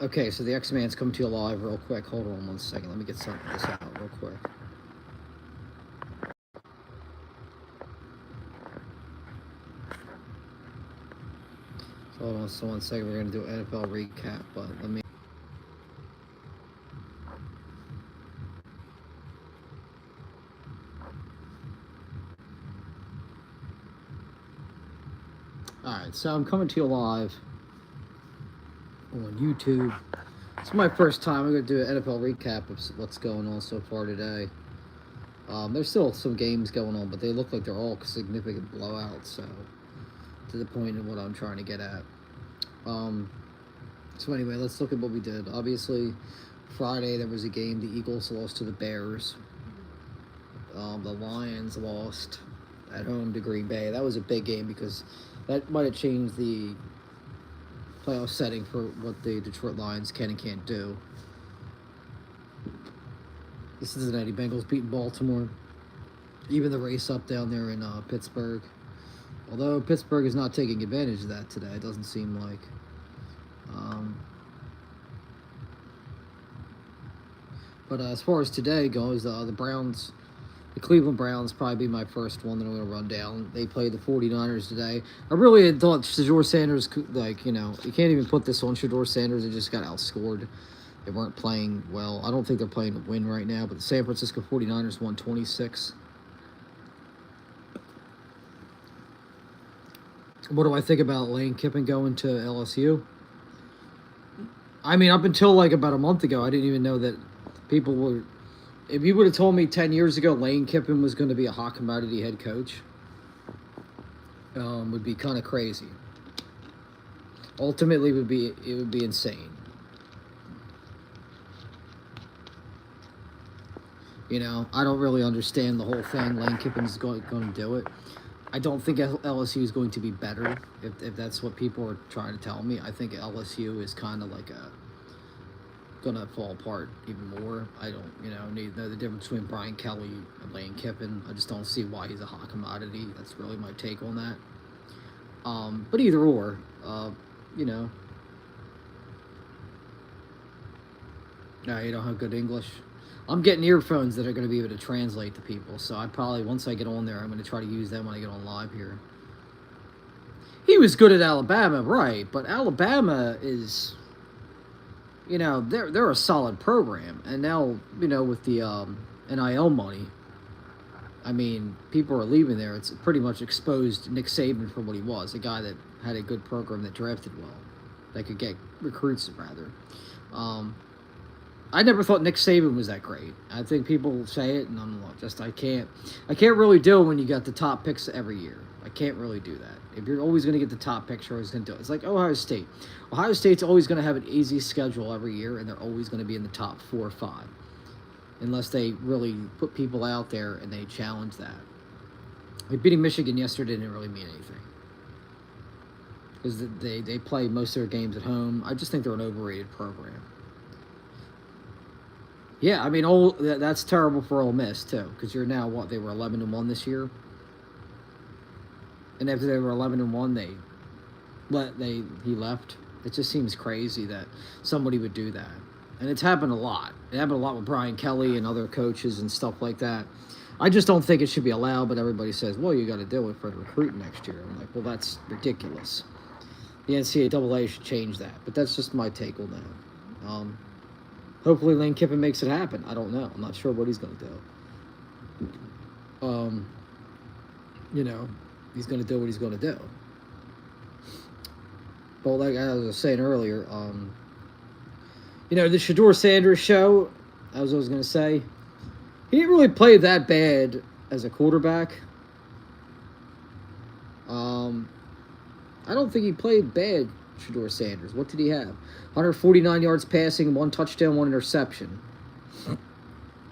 Okay, so the X-Man's coming to you live real quick. Hold on 1 second. Let me get something this out real quick. So hold on 1 second. We're going to do an NFL recap, but let me... Alright, so I'm coming to you live on YouTube. It's my first time. I'm going to do an NFL recap of what's going on so far today. There's still some games going on, but they look like they're all significant blowouts, so to the point of what I'm trying to get at. So anyway, let's look at what we did. Obviously, Friday there was a game. The Eagles lost to the Bears. The Lions lost at home to Green Bay. That was a big game because that might have changed the playoff setting for what the Detroit Lions can and can't do. The Cincinnati Bengals beating Baltimore. Even the race up down there in Pittsburgh. Although Pittsburgh is not taking advantage of that today, it doesn't seem like. But as far as today goes, the Browns, the Cleveland Browns probably be my first one that I'm going to run down. They played the 49ers today. I really had thought Shedeur Sanders, like, you can't even put this on Shedeur Sanders. They just got outscored. They weren't playing well. I don't think they're playing to win right now, but the San Francisco 49ers won 26. What do I think about Lane Kiffin going to LSU? I mean, up until like about a month ago, I didn't even know that people were... If you would have told me 10 years ago Lane Kiffin was going to be a hot commodity head coach, would be kind of crazy. Ultimately, it would be insane. I don't really understand the whole thing. Lane Kiffin's going to do it. I don't think LSU is going to be better, if that's what people are trying to tell me. I think LSU is kind of like going to fall apart even more. I don't, know the difference between Brian Kelly and Lane Kiffin. I just don't see why he's a hot commodity. That's really my take on that. But either or, you don't have good English. I'm getting earphones that are going to be able to translate to people, so I probably, once I get on there, I'm going to try to use them when I get on live here. He was good at Alabama, right, but Alabama is, they're a solid program, and now, with the NIL money, I mean, people are leaving there. It's pretty much exposed Nick Saban for what he was, a guy that had a good program that drafted well, that could get recruits, rather. I never thought Nick Saban was that great. I think people say it, and I'm like, I can't really do it when you got the top picks every year. I can't really do that. If you're always going to get the top picks, you're always going to do it. It's like Ohio State. Ohio State's always going to have an easy schedule every year, and they're always going to be in the top 4 or 5. Unless they really put people out there and they challenge that. Like beating Michigan yesterday didn't really mean anything. Because they play most of their games at home. I just think they're an overrated program. Yeah, I mean, that's terrible for Ole Miss, too. Because you're now, they were 11-1 this year. And after they were 11-1, he left. It just seems crazy that somebody would do that. And it's happened a lot. It happened a lot with Brian Kelly and other coaches and stuff like that. I just don't think it should be allowed, but everybody says, well, you got to do it for the recruiting next year. I'm like, well, that's ridiculous. The NCAA should change that. But that's just my take on that. Hopefully Lane Kiffin makes it happen. I don't know. I'm not sure what he's going to do. He's going to do what he's going to do. But like I was saying earlier, the Shedeur Sanders show, as I was going to say, he didn't really play that bad as a quarterback. I don't think he played bad, Shedeur Sanders. What did he have? 149 yards passing, 1 touchdown, 1 interception.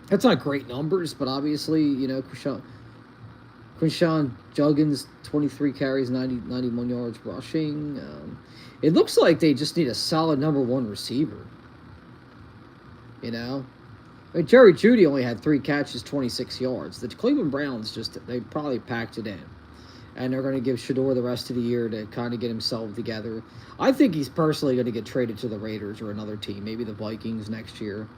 That's not great numbers, but obviously, Quinshon Judkins, 23 carries, 91 yards rushing. It looks like they just need a solid number 1 receiver. I mean, Jerry Jeudy only had 3 catches, 26 yards. The Cleveland Browns they probably packed it in. and they're going to give Shador the rest of the year to kind of get himself together. I think he's personally going to get traded to the Raiders or another team, maybe the Vikings next year.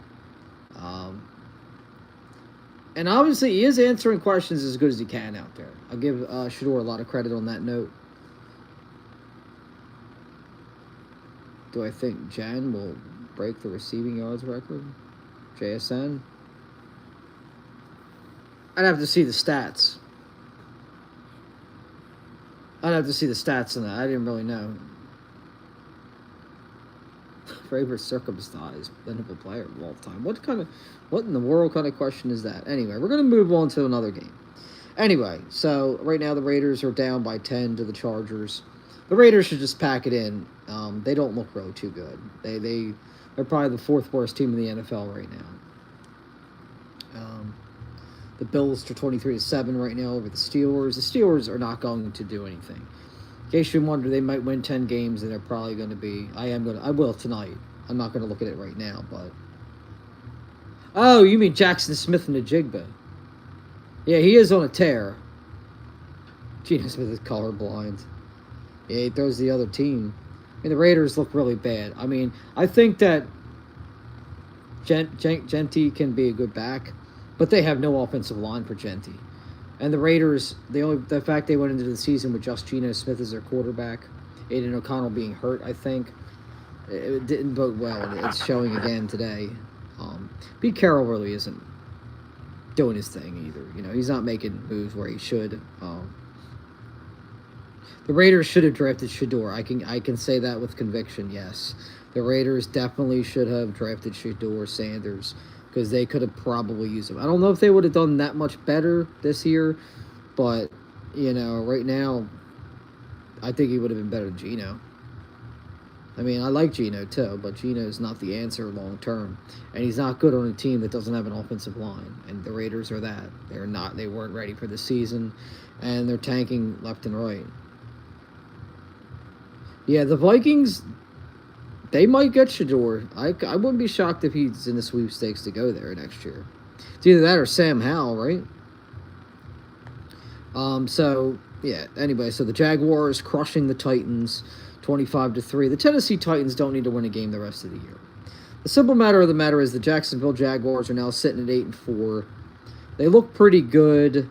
And obviously, he is answering questions as good as he can out there. I'll give Shador a lot of credit on that note. Do I think Jen will break the receiving yards record? JSN? I'd have to see the stats. I'd have to see the stats on that. I didn't really know. Favorite circumcised Liverpool player of all time. What in the world kind of question is that? Anyway, we're going to move on to another game. Anyway, so right now the Raiders are down by 10 to the Chargers. The Raiders should just pack it in. They don't look really too good. They're probably the fourth worst team in the NFL right now. The Bills are 23-7 right now over the Steelers. The Steelers are not going to do anything. In case you wonder, they might win 10 games, and they're probably going to be. I will tonight. I'm not going to look at it right now, but. Oh, you mean Jackson Smith and Najigba? Yeah, he is on a tear. Geno Smith is colorblind. Yeah, he throws the other team. I mean, the Raiders look really bad. I mean, I think that Genty can be a good back, but they have no offensive line for Genty. And the Raiders, the fact they went into the season with just Geno Smith as their quarterback, Aiden O'Connell being hurt, I think, it didn't bode well. It's showing again today. Pete Carroll really isn't doing his thing either. You know, he's not making moves where he should. The Raiders should have drafted Shador. I can say that with conviction, yes. The Raiders definitely should have drafted Shador Sanders because they could have probably used him. I don't know if they would have done that much better this year, but, you know, right now, I think he would have been better than Geno. I mean, I like Geno too, but Geno's not the answer long term, and he's not good on a team that doesn't have an offensive line. And the Raiders are that. They're not. They weren't ready for the season, and they're tanking left and right. Yeah, the Vikings, they might get Shador. I wouldn't be shocked if he's in the sweepstakes to go there next year. It's either that or Sam Howell, right? So yeah. Anyway, so the Jaguars crushing the Titans. 25-3. The Tennessee Titans don't need to win a game the rest of the year. The simple matter of the matter is the Jacksonville Jaguars are now sitting at 8-4. They look pretty good.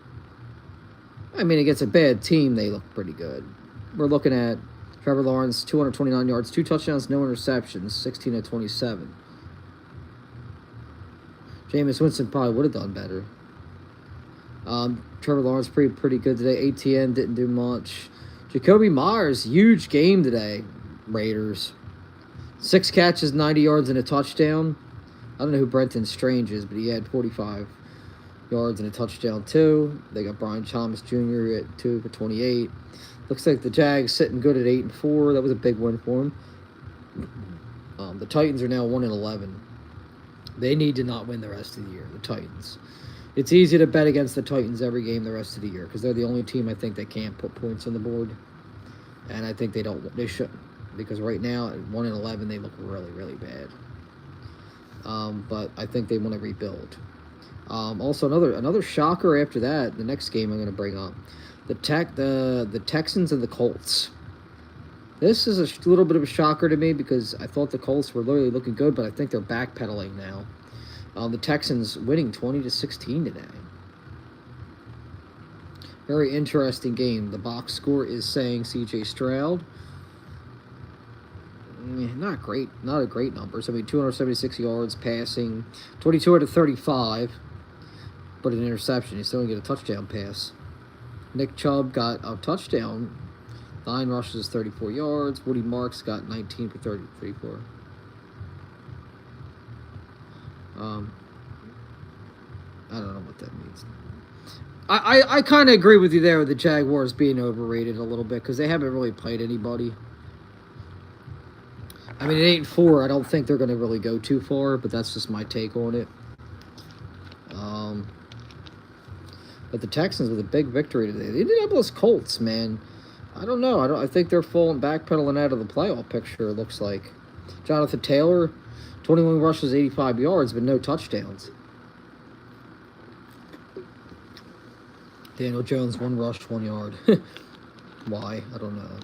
I mean, against a bad team, they look pretty good. We're looking at Trevor Lawrence, 229 yards, 2 touchdowns, no interceptions, 16-27. Jameis Winston probably would have done better. Trevor Lawrence pretty good today. ATN didn't do much. Jacoby Myers, huge game today, Raiders. 6 catches, 90 yards, and a touchdown. I don't know who Brenton Strange is, but he had 45 yards and a touchdown, too. They got Brian Thomas Jr. at 2 for 28. Looks like the Jags sitting good at 8-4. That was a big win for them. The Titans are now 1-11. They need to not win the rest of the year, the Titans. It's easy to bet against the Titans every game the rest of the year because they're the only team I think that can't put points on the board. And I think they shouldn't. Because right now, at 1-11, they look really, really bad. But I think they want to rebuild. Also, another shocker after that, the next game I'm going to bring up. The Texans and the Colts. This is a little bit of a shocker to me because I thought the Colts were literally looking good, but I think they're backpedaling now. The Texans winning 20-16 today. Very interesting game. The box score is saying C.J. Stroud. Not great. Not a great numbers. I mean, 276 yards passing, 22 out of 35, but an interception. He still didn't get a touchdown pass. Nick Chubb got a touchdown. 9 rushes, 34 yards. Woody Marks got 19 for 34. I don't know what that means. I kind of agree with you there with the Jaguars being overrated a little bit because they haven't really played anybody. I mean, at 8-4, I don't think they're going to really go too far, but that's just my take on it. But the Texans with a big victory today. The Indianapolis Colts, man. I don't know. I think they're backpedaling out of the playoff picture, it looks like. Jonathan Taylor, 21 rushes, 85 yards, but no touchdowns. Daniel Jones, 1 rush, 1 yard. Why? I don't know.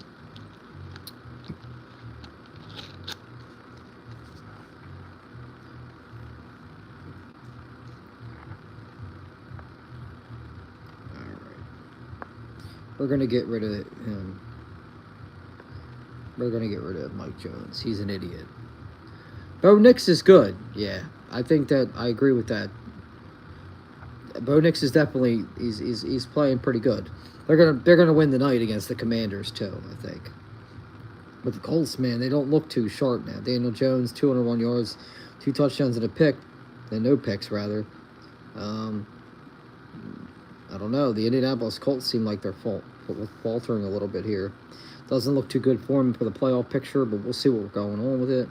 We're going to get rid of him. We're going to get rid of Mike Jones. He's an idiot. Bo Nix is good. Yeah, I think that I agree with that. Bo Nix is definitely he's playing pretty good. They're gonna win the night against the Commanders too, I think. But the Colts, man, they don't look too sharp now. Daniel Jones, 201 yards, 2 touchdowns and a pick, and no picks rather. I don't know. The Indianapolis Colts seem like they're faltering a little bit here. Doesn't look too good for them for the playoff picture, but we'll see what's going on with it.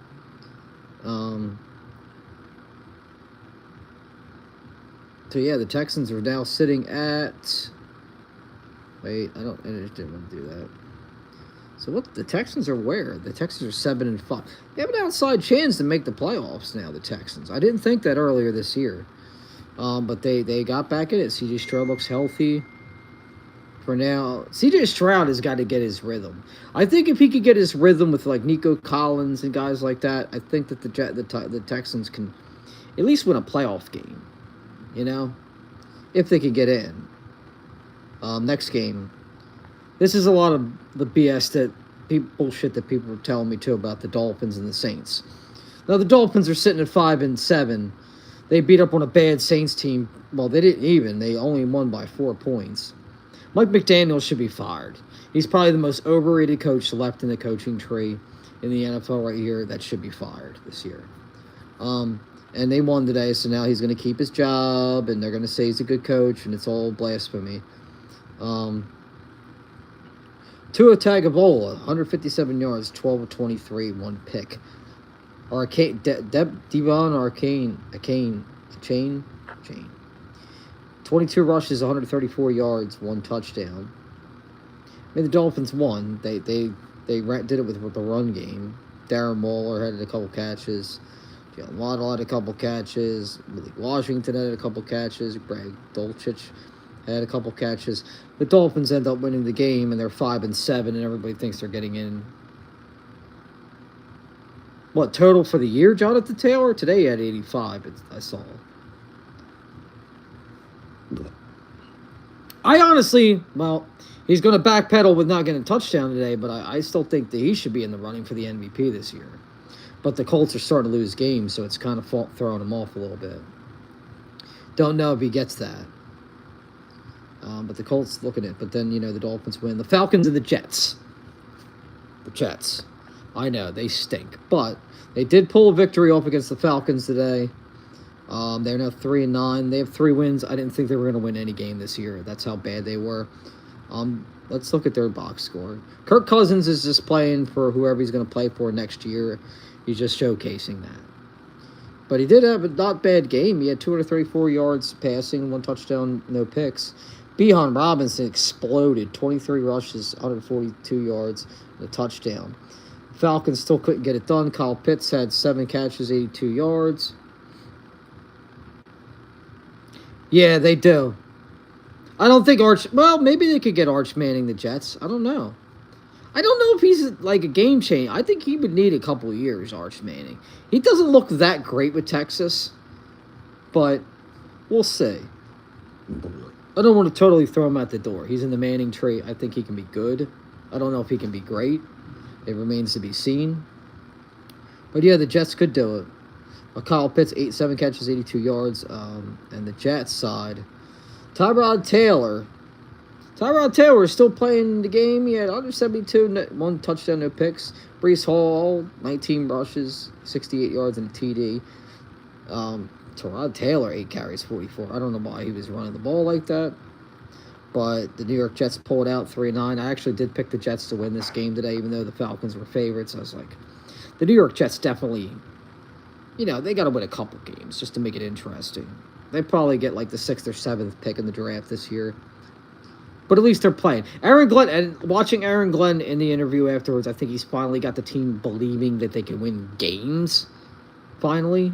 So yeah, the Texans are now sitting at. Wait, I didn't want to do that. So what? The Texans are where? The Texans are 7-5. They have an outside chance to make the playoffs now. The Texans. I didn't think that earlier this year. But they got back in it. C.J. Stroud looks healthy. For now, C.J. Stroud has got to get his rhythm. I think if he could get his rhythm with like Nico Collins and guys like that, I think that the Texans can at least win a playoff game. You know, if they could get in. Next game. This is a lot of the BS bullshit that people were telling me too about the Dolphins and the Saints. Now the Dolphins are sitting at 5-7. They beat up on a bad Saints team. Well, they didn't even. They only won by 4 points. Mike McDaniel should be fired. He's probably the most overrated coach left in the coaching tree in the NFL right here that should be fired this year. And they won today, so now he's going to keep his job, and they're going to say he's a good coach, and it's all blasphemy. Tua Tagovailoa, 157 yards, 12 of 23, 1 pick. Devon Arcane. 22 rushes, 134 yards, 1 touchdown. I mean, the Dolphins won. They did it with the run game. Darren Waller had a couple catches. Jalen Waddle had a couple catches. Willie Washington had a couple catches. Greg Dulcich had a couple catches. The Dolphins end up winning the game, and they're 5-7, and everybody thinks they're getting in. What, total for the year, Jonathan Taylor? Today he had 85, I saw. I honestly, well, he's going to backpedal with not getting a touchdown today, but I still think that he should be in the running for the MVP this year. But the Colts are starting to lose games, so it's kind of throwing him off a little bit. Don't know if he gets that. But the Colts look at it. But then, the Dolphins win. The Falcons and the Jets. The Jets. I know, they stink. But they did pull a victory off against the Falcons today. They're now 3-9. They have 3 wins. I didn't think they were going to win any game this year. That's how bad they were. Let's look at their box score. Kirk Cousins is just playing for whoever he's going to play for next year. He's just showcasing that. But he did have a not bad game. He had 234 yards passing, 1 touchdown, no picks. Bijan Robinson exploded. 23 rushes, 142 yards, and a touchdown. Falcons still couldn't get it done. Kyle Pitts had 7 catches, 82 yards. Yeah, they do. I don't think well, maybe they could get Arch Manning the Jets. I don't know. I don't know if he's like a game changer. I think he would need a couple of years, Arch Manning. He doesn't look that great with Texas, but we'll see. I don't want to totally throw him out the door. He's in the Manning tree. I think he can be good. I don't know if he can be great. It remains to be seen. But yeah, the Jets could do it. Kyle Pitts, 7 catches, 82 yards. And the Jets side, Tyrod Taylor is still playing the game. He had 172, 1 touchdown, no picks. Breece Hall, 19 rushes, 68 yards, and a TD. Tyrod Taylor, 8 carries, 44. I don't know why he was running the ball like that. But the New York Jets pulled out 3-9. I actually did pick the Jets to win this game today, even though the Falcons were favorites. I was like, the New York Jets definitely, they got to win a couple games just to make it interesting. They probably get like the 6th or 7th pick in the draft this year. But at least they're playing. Aaron Glenn, and watching Aaron Glenn in the interview afterwards, I think he's finally got the team believing that they can win games. Finally.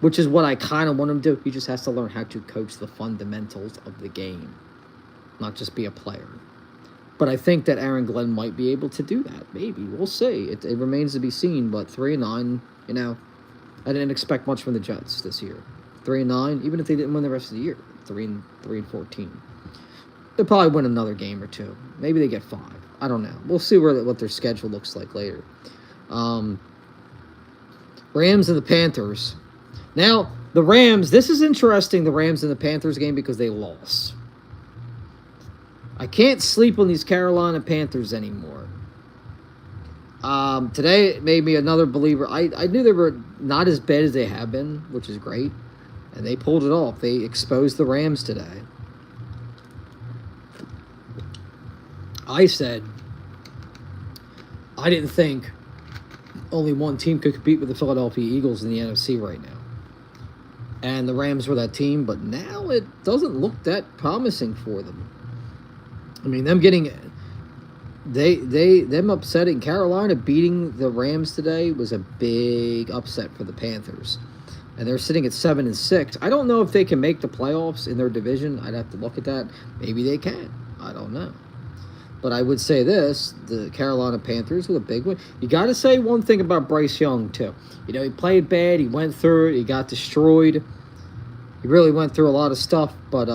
Which is what I kind of want him to do. He just has to learn how to coach the fundamentals of the game. Not just be a player. But I think that Aaron Glenn might be able to do that. Maybe we'll see. It remains to be seen. But 3-9, you know, I didn't expect much from the Jets this year. 3-9, even if they didn't win the rest of the year, 3-14. They'll probably win another game or two. Maybe they get 5. I don't know. We'll see what their schedule looks like later. Rams and the Panthers. Now, the Rams, this is interesting, the Rams and the Panthers game, because they lost. I can't sleep on these Carolina Panthers anymore. Today it made me another believer. I knew they were not as bad as they have been, which is great. And they pulled it off. They exposed the Rams today. I said I didn't think only one team could compete with the Philadelphia Eagles in the NFC right now. And the Rams were that team, but now it doesn't look that promising for them. I mean, them upsetting Carolina, beating the Rams today was a big upset for the Panthers. And they're sitting at 7-6. I don't know if they can make the playoffs in their division. I'd have to look at that. Maybe they can. I don't know. But I would say this, the Carolina Panthers with a big win. You got to say one thing about Bryce Young, too. You know, he played bad. He went through it. He got destroyed. He really went through a lot of stuff. But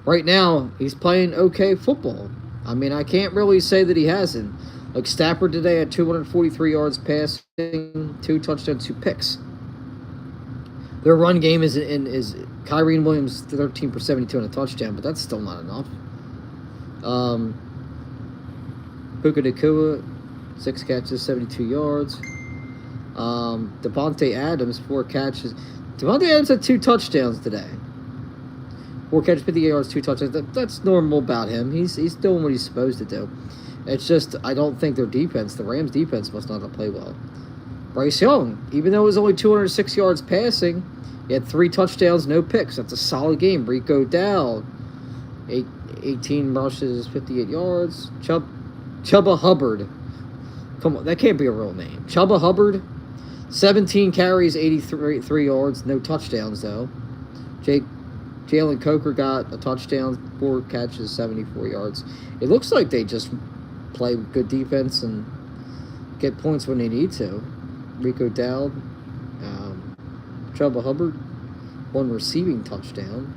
right now, he's playing okay football. I mean, I can't really say that he hasn't. Like Stafford today had 243 yards passing, 2 touchdowns, 2 picks. Their run game is Kyrie Williams 13 for 72 and a touchdown, but that's still not enough. Puka Nacua, 6 catches, 72 yards. Devontae Adams, 4 catches. Devontae Adams had 2 touchdowns today. 4 catches, 58 yards, 2 touchdowns. That's normal about him. He's doing what he's supposed to do. It's just, I don't think their defense, the Rams' defense, must not have played well. Bryce Young, even though it was only 206 yards passing, he had 3 touchdowns, no picks. That's a solid game. Rico Dowd, 18 rushes, 58 yards. Chuba Hubbard. Come on, that can't be a real name. Chuba Hubbard, 17 carries, 83 yards, no touchdowns, though. Jalen Coker got a touchdown, 4 catches, 74 yards. It looks like they just play good defense and get points when they need to. Rico Dowd, Chuba Hubbard, 1 receiving touchdown.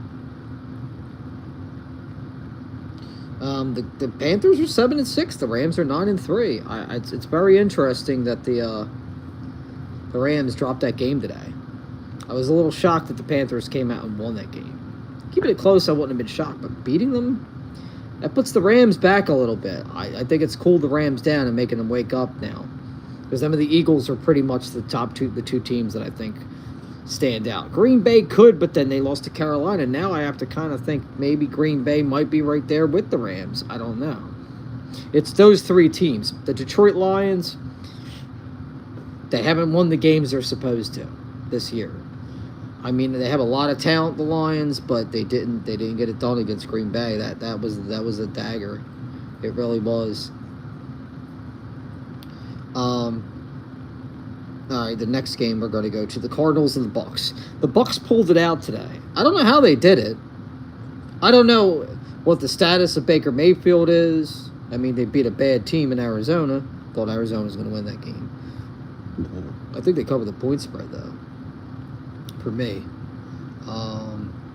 The Panthers are 7-6. The Rams are 9-3. It's very interesting that the Rams dropped that game today. I was a little shocked that the Panthers came out and won that game. Keeping it close, I wouldn't have been shocked, but beating them, that puts the Rams back a little bit. I think it's cooled the Rams down and making them wake up now, because some of the Eagles are pretty much the two teams that I think stand out. Green Bay could, but then they lost to Carolina. Now I have to kind of think maybe Green Bay might be right there with the Rams. I don't know. It's those 3 teams. The Detroit Lions, they haven't won the games they're supposed to this year. I mean, they have a lot of talent, the Lions, but they didn't get it done against Green Bay. That was a dagger. It really was. All right, the next game we're going to go to the Cardinals and the Bucks. The Bucks pulled it out today. I don't know how they did it. I don't know what the status of Baker Mayfield is. I mean, they beat a bad team in Arizona. Thought Arizona was going to win that game. I think they covered the point spread, though, for me.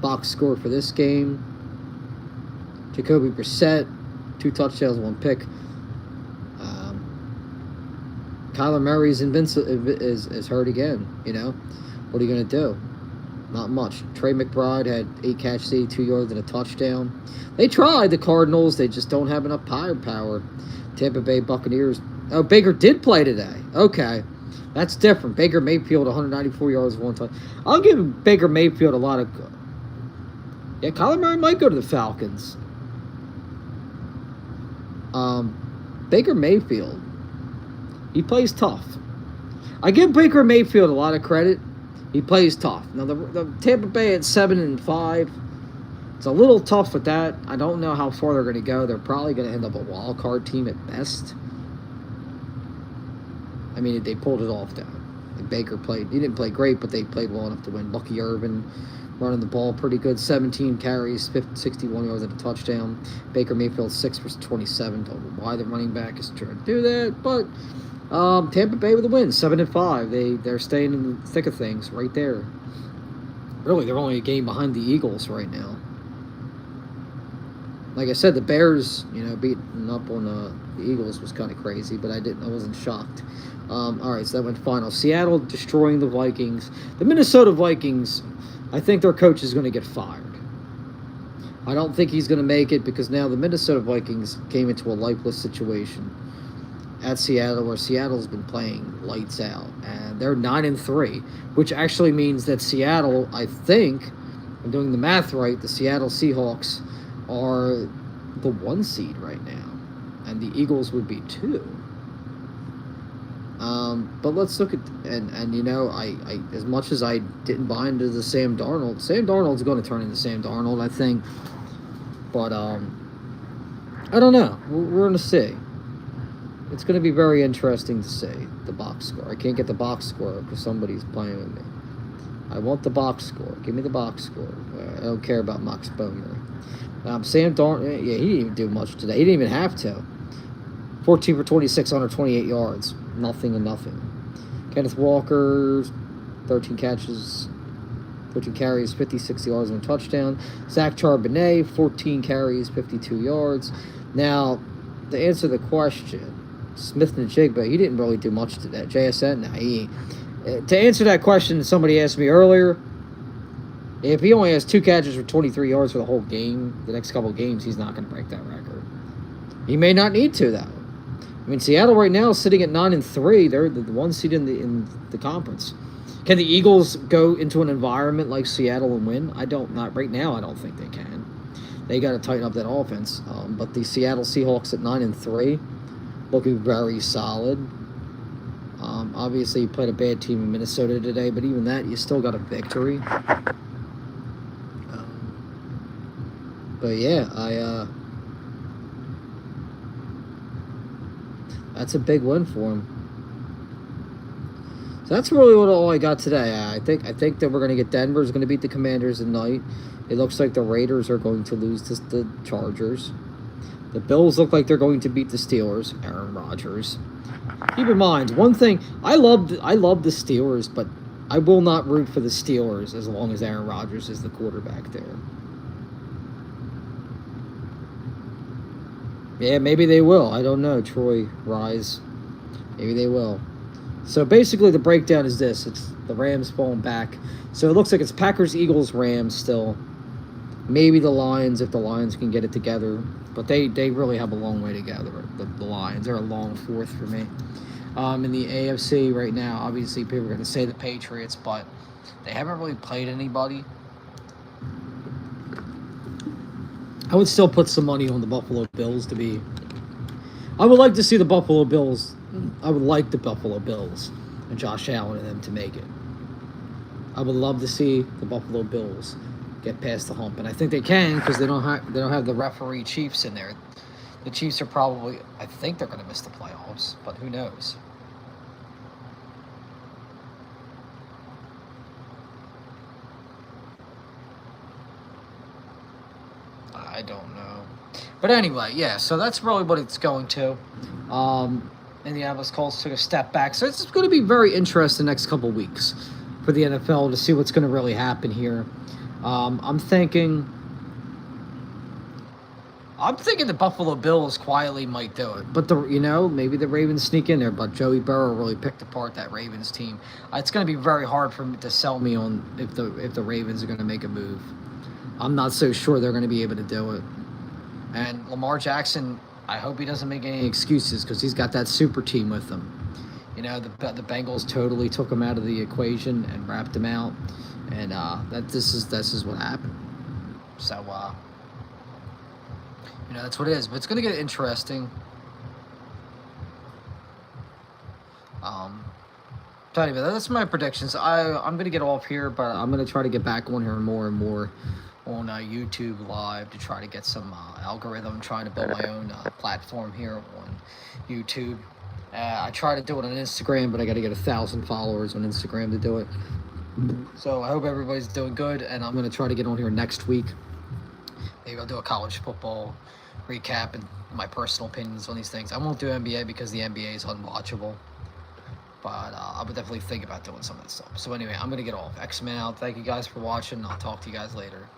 Bucks scored for this game. Jacoby Brissett, 2 touchdowns, 1 pick. Kyler Murray's is hurt again, you know. What are you going to do? Not much. Trey McBride had 8 catches, 82 yards, and a touchdown. They tried, the Cardinals. They just don't have enough firepower. Tampa Bay Buccaneers. Oh, Baker did play today. Okay. That's different. Baker Mayfield, 194 yards, 1 touchdown. I'll give Baker Mayfield a lot of... Yeah, Kyler Murray might go to the Falcons. Baker Mayfield, he plays tough. I give Baker Mayfield a lot of credit. He plays tough. Now, the Tampa Bay at 7-5, it's a little tough with that. I don't know how far they're going to go. They're probably going to end up a wild card team at best. I mean, they pulled it off, though. Baker played. He didn't play great, but they played well enough to win. Bucky Irvin, running the ball pretty good. 17 carries, 61 yards at a touchdown. Baker Mayfield 6 for 27. Don't know why the running back is trying to do that, but Tampa Bay with a win, 7-5. They're staying in the thick of things right there. Really, they're only a game behind the Eagles right now. Like I said, the Bears, beating up on the Eagles was kind of crazy, but I wasn't shocked. All right, so that went final. Seattle destroying the Vikings. The Minnesota Vikings, I think their coach is going to get fired. I don't think he's going to make it because now the Minnesota Vikings came into a lifeless situation at Seattle, where Seattle's been playing lights out, and they're 9-3, which actually means that Seattle, I think, I'm doing the math right, the Seattle Seahawks are the 1 seed right now, and the Eagles would be 2. But let's look at and I as much as I didn't buy into the Sam Darnold's going to turn into Sam Darnold, I think. But I don't know. We're going to see. It's going to be very interesting to see the box score. I can't get the box score because somebody's playing with me. I want the box score. Give me the box score. I don't care about Max Bomer. Sam Darnold, yeah, he didn't even do much today. He didn't even have to. 14 for 26, 128 yards. Nothing and nothing. Kenneth Walker, 13 catches, 13 carries, 56 yards and a touchdown. Zach Charbonnet, 14 carries, 52 yards. Now, to answer the question, Smith-Njigba, he didn't really do much today. JSN, to answer that question, somebody asked me earlier, if he only has 2 catches for 23 yards for the whole game, the next couple of games, he's not going to break that record. He may not need to, though. I mean, Seattle right now is sitting at 9-3. They're the 1 seed in the conference. Can the Eagles go into an environment like Seattle and win? Not right now. I don't think they can. They got to tighten up that offense. But the Seattle Seahawks at 9-3, looking very solid. Obviously, you played a bad team in Minnesota today, but even that, you still got a victory. But yeah, that's a big win for him. So that's really all I got today. I think that we're going to get Denver's going to beat the Commanders tonight. It looks like the Raiders are going to lose to the Chargers. The Bills look like they're going to beat the Steelers. Aaron Rodgers. Keep in mind, one thing, I love the Steelers, but I will not root for the Steelers as long as Aaron Rodgers is the quarterback there. Yeah, maybe they will. I don't know, Troy Rise. Maybe they will. So basically the breakdown is this. It's the Rams falling back. So it looks like it's Packers, Eagles, Rams still. Maybe the Lions if the Lions can get it together. But they really have a long way together. The Lions are a long fourth for me. In the AFC right now, obviously people are going to say the Patriots, but they haven't really played anybody. I would still put some money on the Buffalo Bills to be... I would like to see the Buffalo Bills... I would like the Buffalo Bills and Josh Allen and them to make it. I would love to see the Buffalo Bills get past the hump, and I think they can because they don't have the referee Chiefs in there. The Chiefs are probably... I think they're going to miss the playoffs, but who knows? I don't know. But anyway, yeah, so that's really what it's going to. Indianapolis Colts took a step back. So it's going to be very interesting the next couple weeks for the NFL to see what's going to really happen here. I'm thinking the Buffalo Bills quietly might do it. But maybe the Ravens sneak in there. But Joey Burrow really picked apart that Ravens team. It's going to be very hard for me to sell me on if the Ravens are going to make a move. I'm not so sure they're going to be able to do it. And Lamar Jackson, I hope he doesn't make any excuses because he's got that super team with him. The Bengals totally took him out of the equation and wrapped him out. And this is what happened. So, that's what it is. But it's going to get interesting. So anyway, that's my predictions. I'm going to get off here, but I'm going to try to get back on here more and more on YouTube Live to try to get some algorithm, trying to build my own platform here on YouTube. I try to do it on Instagram, but I got to get 1,000 followers on Instagram to do it. So I hope everybody's doing good, and I'm gonna try to get on here next week. Maybe I'll do a college football recap and my personal opinions on these things. I won't do NBA because the NBA is unwatchable, but I would definitely think about doing some of that stuff. So anyway, I'm gonna get off. X-Men out. Thank you guys for watching. I'll talk to you guys later.